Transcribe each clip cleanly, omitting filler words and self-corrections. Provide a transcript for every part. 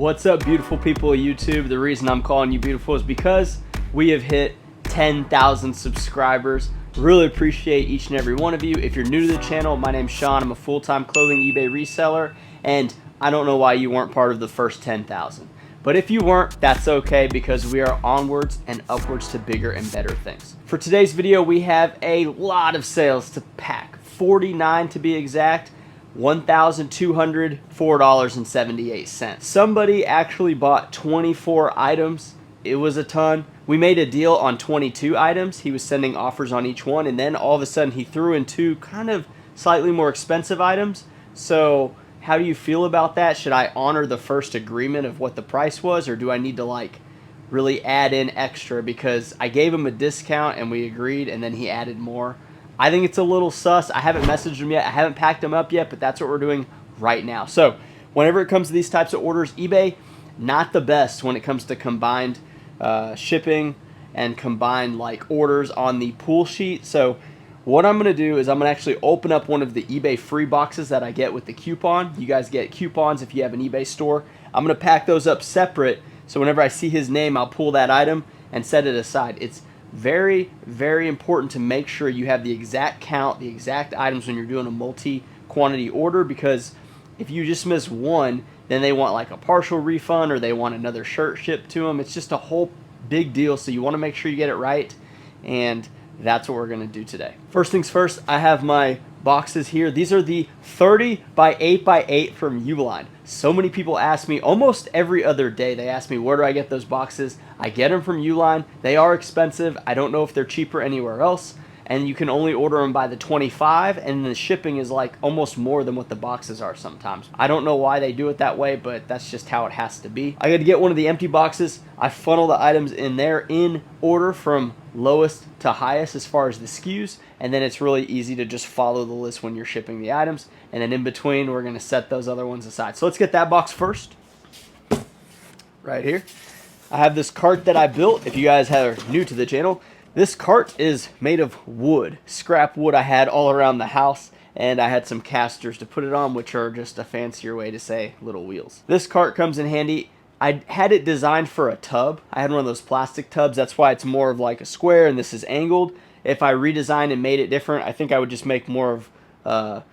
What's up, beautiful people of YouTube? The reason I'm calling you beautiful is because we have hit 10,000 subscribers. Really appreciate each and every one of you. If you're new to the channel, my name's Sean. I'm a full-time clothing eBay reseller, and I don't know why you weren't part of the first 10,000. But if you weren't, that's okay, because we are onwards and upwards to bigger and better things. For today's video, we have a lot of sales to pack, 49 to be exact. $1,204.78. Somebody actually bought 24 items. It was a ton. We made a deal on 22 items. He was sending offers on each one, and then all of a sudden he threw in two kind of slightly more expensive items. So how do you feel about that? Should I honor the first agreement of what the price was, or do I need to really add in extra because I gave him a discount and we agreed, and then he added more? I think it's a little sus. I haven't messaged him yet. I haven't packed him up yet, but that's what we're doing right now. So whenever it comes to these types of orders, eBay, not the best when it comes to combined shipping and combined orders on the pool sheet. So what I'm going to do is I'm going to actually open up one of the eBay free boxes that I get with the coupon. You guys get coupons if you have an eBay store. I'm going to pack those up separate, so whenever I see his name, I'll pull that item and set it aside. It's very, very important to make sure you have the exact count, the exact items when you're doing a multi-quantity order, because if you just miss one, then they want a partial refund or they want another shirt shipped to them. It's just a whole big deal, so you want to make sure you get it right, and that's what we're going to do today. First things first, I have my boxes here. These are the 30 by 8 by 8 from Uline. So many people ask me almost every other day. They ask me, where do I get those boxes? I get them from Uline. They are expensive. I don't know if they're cheaper anywhere else. And you can only order them by the 25, and the shipping is almost more than what the boxes are sometimes. I don't know why they do it that way, but that's just how it has to be. I got to get one of the empty boxes. I funnel the items in there in order from lowest to highest as far as the SKUs, and then it's really easy to just follow the list when you're shipping the items. And then in between, we're going to set those other ones aside. So let's get that box first. Right here, I have this cart that I built. If you guys are new to the channel, this cart is made of wood, scrap wood I had all around the house, and I had some casters to put it on, which are just a fancier way to say little wheels. This cart comes in handy. I had it designed for a tub. I had one of those plastic tubs. That's why it's more of a square, and this is angled. If I redesigned and made it different, I think I would just make more of a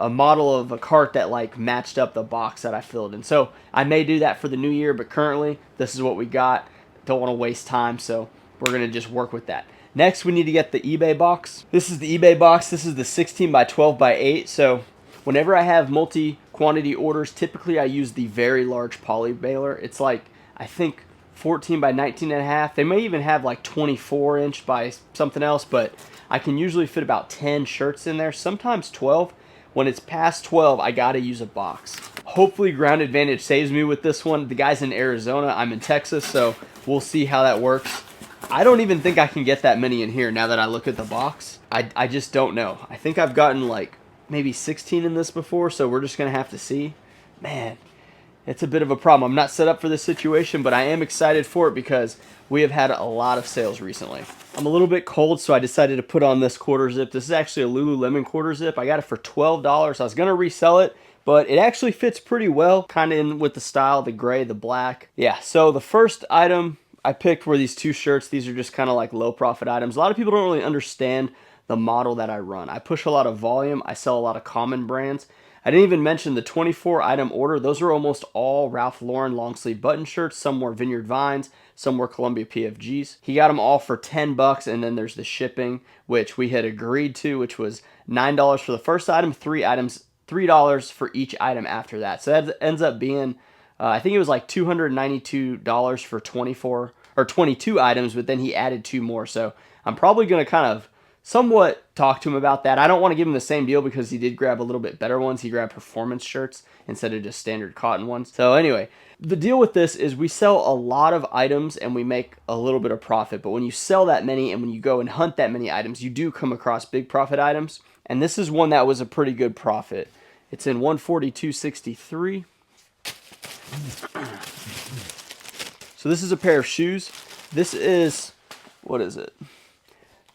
model of a cart that matched up the box that I filled in. So I may do that for the new year, but currently this is what we got. Don't want to waste time, so we're going to just work with that. Next, we need to get the eBay box. This is the eBay box. This is the 16 by 12 by 8. So whenever I have multi-quantity orders, typically I use the very large poly baler. It's I think 14 by 19 and a half. They may even have 24 inch by something else, but I can usually fit about 10 shirts in there, sometimes 12. When it's past 12, I gotta use a box. Hopefully Ground Advantage saves me with this one. The guy's in Arizona, I'm in Texas, so we'll see how that works. I don't even think I can get that many in here now that I look at the box. I just don't know. I think I've gotten maybe 16 in this before, so we're just gonna have to see. Man, it's a bit of a problem. I'm not set up for this situation, but I am excited for it because we have had a lot of sales recently. I'm a little bit cold, so I decided to put on this quarter zip. This is actually a Lululemon quarter zip. I got it for $12. I was gonna resell it, but it actually fits pretty well, kind of in with the style, the gray, the black. Yeah, so the first item I picked were these two shirts. These are just kind of low profit items. A lot of people don't really understand the model that I run. I push a lot of volume. I sell a lot of common brands. I didn't even mention the 24 item order. Those are almost all Ralph Lauren long sleeve button shirts. Some were Vineyard Vines, some were Columbia PFGs. He got them all for 10 bucks, and then there's the shipping, which we had agreed to, which was $9 for the first item, $3 for each item after that. So that ends up being I think it was $292 for 24 or 22 items, but then he added two more. So I'm probably going to kind of somewhat talk to him about that. I don't want to give him the same deal because he did grab a little bit better ones. He grabbed performance shirts instead of just standard cotton ones. So anyway, the deal with this is we sell a lot of items and we make a little bit of profit. But when you sell that many and when you go and hunt that many items, you do come across big profit items. And this is one that was a pretty good profit. It's in 142.63. So this is a pair of shoes. This is, what is it?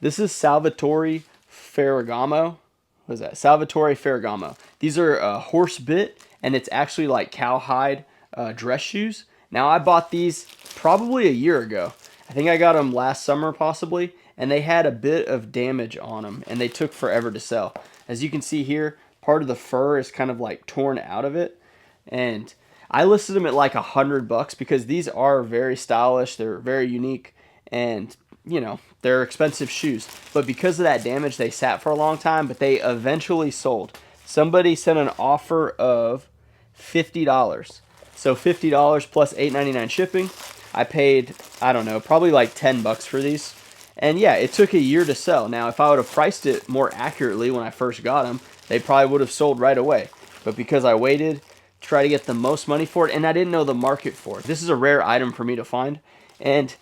This is Salvatore Ferragamo. What is that? Salvatore Ferragamo. These are horse bit, and it's actually cowhide dress shoes. Now, I bought these probably a year ago. I think I got them last summer possibly, and they had a bit of damage on them, and they took forever to sell. As you can see here, part of the fur is kind of like torn out of it, and I listed them at like $100 because these are very stylish, they're very unique, and you know, they're expensive shoes. But because of that damage, they sat for a long time, but they eventually sold. Somebody sent an offer of $50. So $50 plus $8.99 shipping. I paid, I don't know, probably like $10 for these. And yeah, it took a year to sell. Now, if I would have priced it more accurately when I first got them, they probably would have sold right away. But because I waited, try to get the most money for it, and I didn't know the market for it. This is a rare item for me to find, and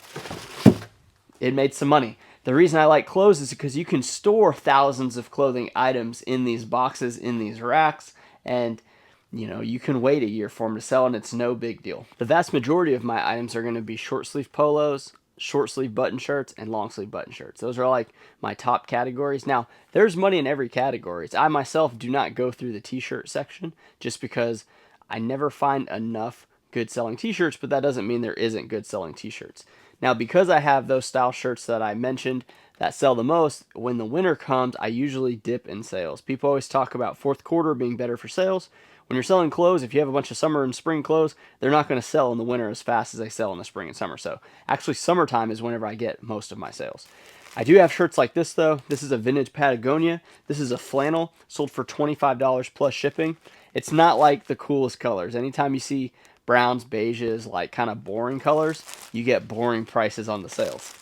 it made some money. The reason I like clothes is because you can store thousands of clothing items in these boxes, in these racks, and you know, you can wait a year for them to sell, and it's no big deal. The vast majority of my items are going to be short sleeve polos, short sleeve button shirts, and long sleeve button shirts. Those are like my top categories. Now, there's money in every category. I myself do not go through the t-shirt section just because I never find enough good selling t-shirts, but that doesn't mean there isn't good selling t-shirts. Now, because I have those style shirts that I mentioned that sell the most, when the winter comes, I usually dip in sales. People always talk about fourth quarter being better for sales. When you're selling clothes, if you have a bunch of summer and spring clothes, they're not going to sell in the winter as fast as they sell in the spring and summer. So actually, summertime is whenever I get most of my sales. I do have shirts like this, though. This is a vintage Patagonia. This is a flannel, sold for $25 plus shipping. It's not like the coolest colors. Anytime you see browns, beiges, like kind of boring colors, you get boring prices on the sales.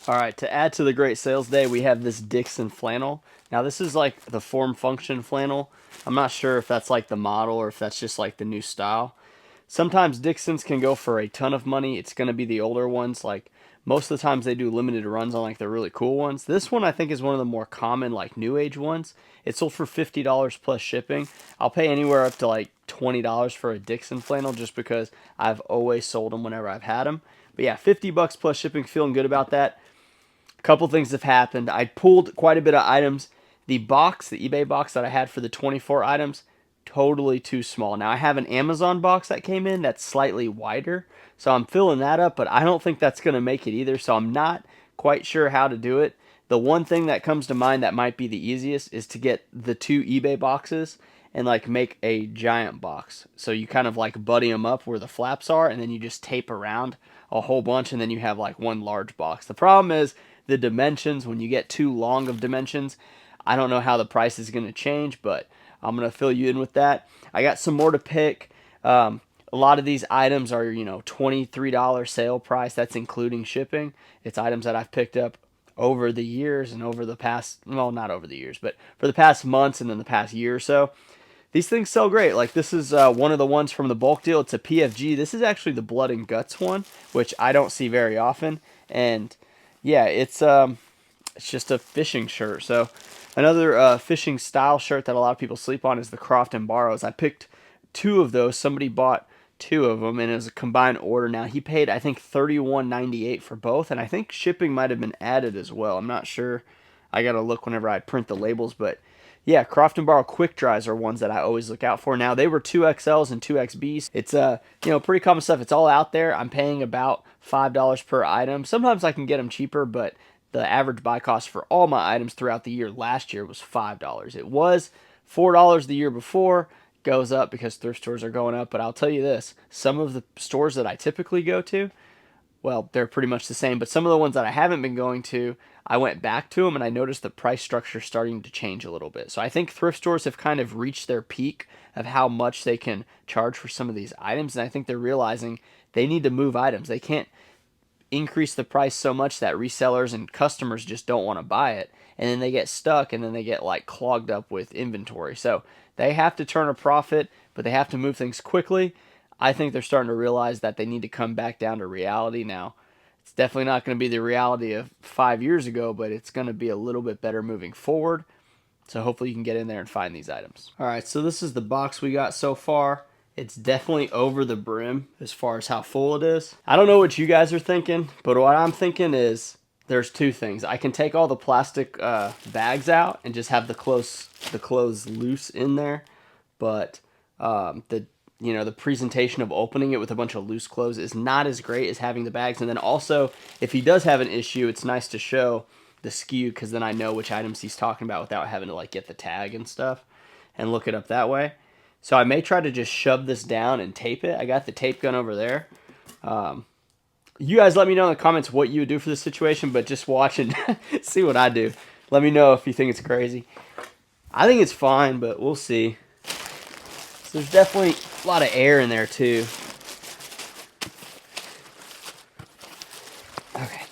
All right, to add to the great sales day, we have this Dixon flannel. Now, this is like the form function flannel. I'm not sure if that's like the model or if that's just like the new style. Sometimes Dixons can go for a ton of money. It's going to be the older ones. Like most of the times they do limited runs on like the really cool ones. This one I think is one of the more common like new age ones. It sold for $50 plus shipping. I'll pay anywhere up to like $20 for a Dixon flannel just because I've always sold them whenever I've had them. But yeah, $50 plus shipping, feeling good about that. A couple things have happened. I pulled quite a bit of items. The box, the eBay box that I had for the 24 items, totally too small. Now I have an Amazon box that came in that's slightly wider, so I'm filling that up, but I don't think that's going to make it either, so I'm not quite sure how to do it. The one thing that comes to mind that might be the easiest is to get the two eBay boxes and like make a giant box. So you kind of like buddy them up where the flaps are, and then you just tape around a whole bunch, and then you have like one large box. The problem is the dimensions. When you get too long of dimensions, I don't know how the price is going to change, but I'm going to fill you in with that. I got some more to pick. A lot of these items are, you know, $23 sale price. That's including shipping. It's items that I've picked up over the years and over the past, well, not over the years, but for the past months and then the past year or so. These things sell great. Like this is one of the ones from the bulk deal. It's a PFG. This is actually the Blood and Guts one, which I don't see very often. And yeah, it's just a fishing shirt. So another fishing style shirt that a lot of people sleep on is the Croft and Barrows. I picked two of those. Somebody bought two of them, and it was a combined order. Now he paid, I think, $31.98 for both, and I think shipping might have been added as well. I'm not sure. I gotta look whenever I print the labels, but yeah, Croft and Barrow quick dries are ones that I always look out for. Now they were 2XLs and 2XBs. It's you know, pretty common stuff. It's all out there. I'm paying about $5 per item. Sometimes I can get them cheaper, but the average buy cost for all my items throughout the year last year was $5. It was $4 the year before. Goes up because thrift stores are going up, but I'll tell you this, some of the stores that I typically go to, well, they're pretty much the same, but some of the ones that I haven't been going to, I went back to them and I noticed the price structure starting to change a little bit. So I think thrift stores have kind of reached their peak of how much they can charge for some of these items, and I think they're realizing they need to move items. They can't increase the price so much that resellers and customers just don't want to buy it, and then they get stuck, and then they get like clogged up with inventory. So they have to turn a profit, but they have to move things quickly. I think they're starting to realize that they need to come back down to reality now. It's definitely not going to be the reality of 5 years ago, but it's going to be a little bit better moving forward. So hopefully you can get in there and find these items. All right, so this is the box we got so far. It's definitely over the brim as far as how full it is. I don't know what you guys are thinking, but what I'm thinking is there's two things. I can take all the plastic bags out and just have the clothes loose in there, but the you know, the presentation of opening it with a bunch of loose clothes is not as great as having the bags. And then also, if he does have an issue, it's nice to show the SKU, because then I know which items he's talking about without having to like get the tag and stuff and look it up that way. So I may try to just shove this down and tape it. I got the tape gun over there. You guys let me know in the comments what you would do for this situation, but just watch and see what I do. Let me know if you think it's crazy. I think it's fine, but we'll see. So there's definitely a lot of air in there too. Okay.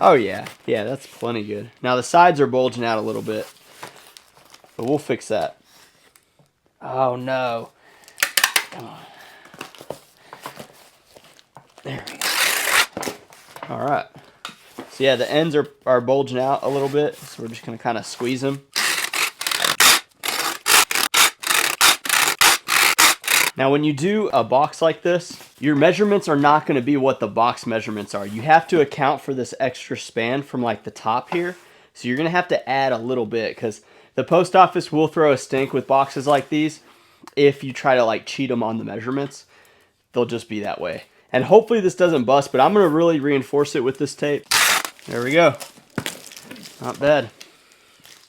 Oh yeah, yeah, that's plenty good. Now the sides are bulging out a little bit, but we'll fix that. Oh no. Come on. There we go. All right. So yeah, the ends are bulging out a little bit, so we're just gonna kind of squeeze them. Now when you do a box like this, your measurements are not gonna be what the box measurements are. You have to account for this extra span from like the top here. So you're gonna have to add a little bit, because the post office will throw a stink with boxes like these. If you try to like cheat them on the measurements, they'll just be that way. And hopefully this doesn't bust, but I'm gonna really reinforce it with this tape. There we go. Not bad.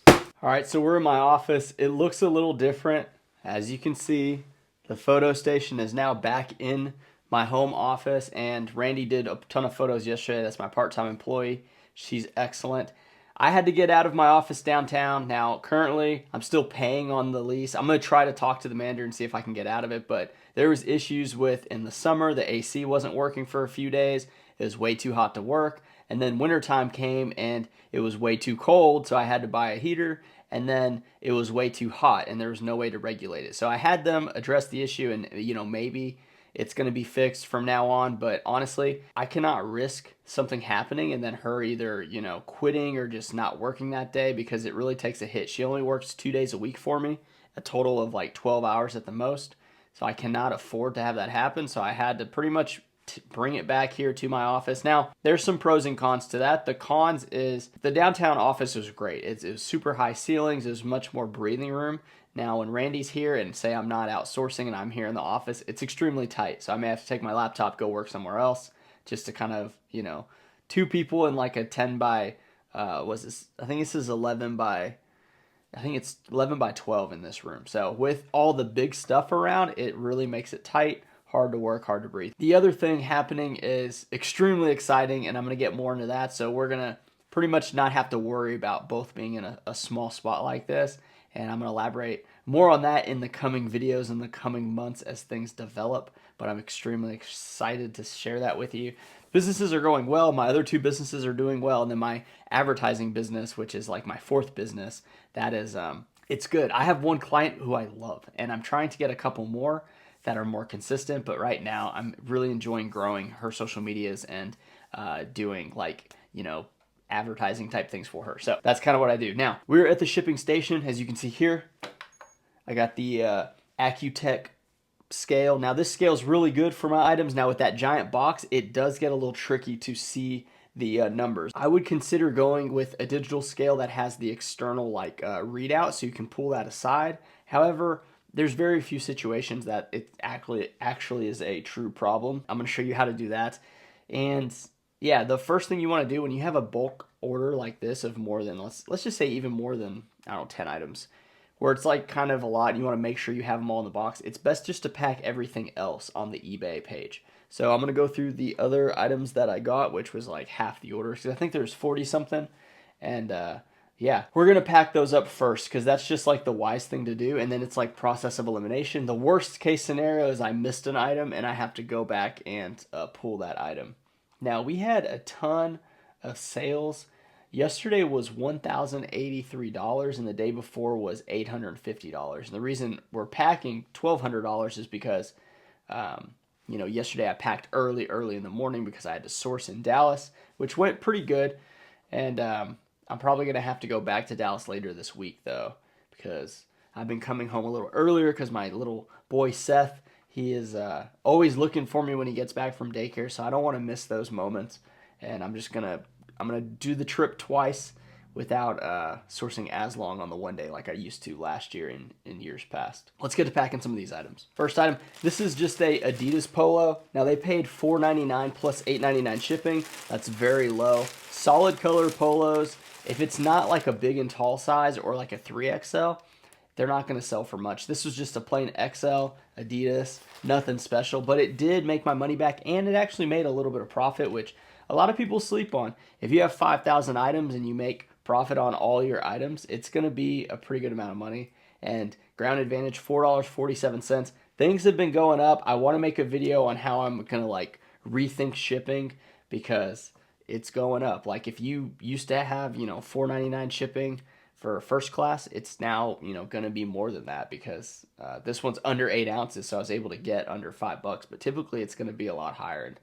All right, so we're in my office. It looks a little different. As you can see, the photo station is now back in my home office, and Randy did a ton of photos yesterday. That's my part-time employee. She's excellent. I had to get out of my office downtown. Now, currently, I'm still paying on the lease. I'm going to try to talk to the manager and see if I can get out of it, but there was issues with, in the summer, the AC wasn't working for a few days. It was way too hot to work. And then wintertime came and it was way too cold, so I had to buy a heater. And then it was way too hot and there was no way to regulate it. So I had them address the issue, and you know, maybe it's going to be fixed from now on, but honestly, I cannot risk something happening and then her either, you know, quitting or just not working that day, because it really takes a hit. She only works 2 days a week for me, a total of like 12 hours at the most. So I cannot afford to have that happen. So I had to pretty much bring it back here to my office. Now, there's some pros and cons to that. The cons is the downtown office was great. It was super high ceilings. There's much more breathing room. Now, when Randy's here and say I'm not outsourcing and I'm here in the office, it's extremely tight. So I may have to take my laptop, go work somewhere else, just to kind of, you know, 2 people in like a 10 by, was this, I think this is 11 by, I think it's 11 by 12 in this room. So with all the big stuff around, it really makes it tight. Hard to work, hard to breathe. The other thing happening is extremely exciting, and I'm going to get more into that. So we're going to pretty much not have to worry about both being in a small spot like this. And I'm going to elaborate more on that in the coming videos in the coming months as things develop. But I'm extremely excited to share that with you. Businesses are going well. My other 2 businesses are doing well. And then my advertising business, which is like my 4th business, that is, it's good. I have one client who I love, and I'm trying to get a couple more that are more consistent, but right now I'm really enjoying growing her social medias and doing, like, you know, advertising type things for her. So that's kind of what I do. Now, we're at the shipping station. As you can see here, I got the Accutech scale. Now this scale is really good for my items. Now with that giant box, it does get a little tricky to see the numbers. I would consider going with a digital scale that has the external like readout, so you can pull that aside. However, there's very few situations that it actually is a true problem. I'm going to show you how to do that. And yeah, the first thing you want to do when you have a bulk order like this of more than, let's just say even more than, I don't know, 10 items, where it's like kind of a lot and you want to make sure you have them all in the box, it's best just to pack everything else on the eBay page. So I'm going to go through the other items that I got, which was like half the order, because I think there's 40 something. And yeah, we're going to pack those up first, because that's just like the wise thing to do. And then it's like process of elimination. The worst case scenario is I missed an item and I have to go back and pull that item. Now, we had a ton of sales. Yesterday was $1,083 and the day before was $850. And the reason we're packing $1,200 is because, you know, yesterday I packed early in the morning because I had to source in Dallas, which went pretty good. And I'm probably going to have to go back to Dallas later this week, though, because I've been coming home a little earlier because my little boy, Seth, he is always looking for me when he gets back from daycare, so I don't want to miss those moments. And I'm going to do the trip twice, without sourcing as long on the one day like I used to last year and in years past. Let's get to packing some of these items. First item, this is just a Adidas polo. Now they paid $4.99 plus $8.99 shipping. That's very low. Solid color polos. If it's not like a big and tall size or like a 3XL, they're not going to sell for much. This was just a plain XL Adidas, nothing special, but it did make my money back, and it actually made a little bit of profit, which a lot of people sleep on. If you have 5,000 items and you make profit on all your items, it's going to be a pretty good amount of money. And Ground Advantage, $4.47. Things have been going up. I want to make a video on how I'm going to like rethink shipping because it's going up. Like if you used to have, $4.99 shipping for first class, it's now, going to be more than that because this one's under 8 ounces, so I was able to get under $5, but typically it's going to be a lot higher.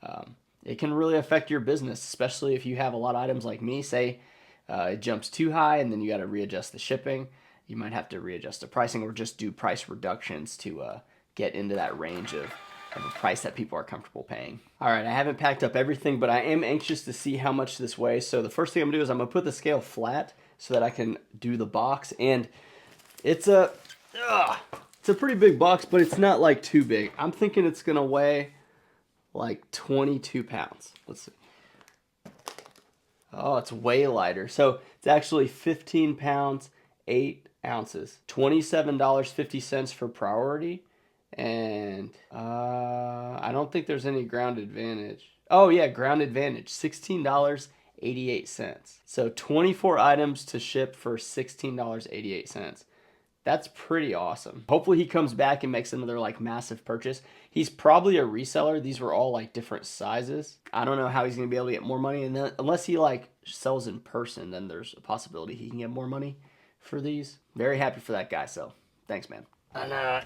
And it can really affect your business, especially if you have a lot of items like me. Say it jumps too high and then you got to readjust the shipping. You might have to readjust the pricing or just do price reductions to get into that range of a price that people are comfortable paying. All right, I haven't packed up everything, but I am anxious to see how much this weighs. So the first thing I'm gonna do is I'm gonna put the scale flat so that I can do the box. And it's a pretty big box, but it's not like too big. I'm thinking it's gonna weigh like 22 pounds. Let's see. Oh, it's way lighter. So it's actually 15 pounds, 8 ounces, $27.50 for priority. And I don't think there's any Ground Advantage. Oh yeah, Ground Advantage, $16.88. So 24 items to ship for $16.88. That's pretty awesome. Hopefully he comes back and makes another like massive purchase. He's probably a reseller. These were all like different sizes. I don't know how he's gonna be able to get more money, and then unless he like sells in person, then there's a possibility he can get more money for these. Very happy for that guy, so thanks, man. I know.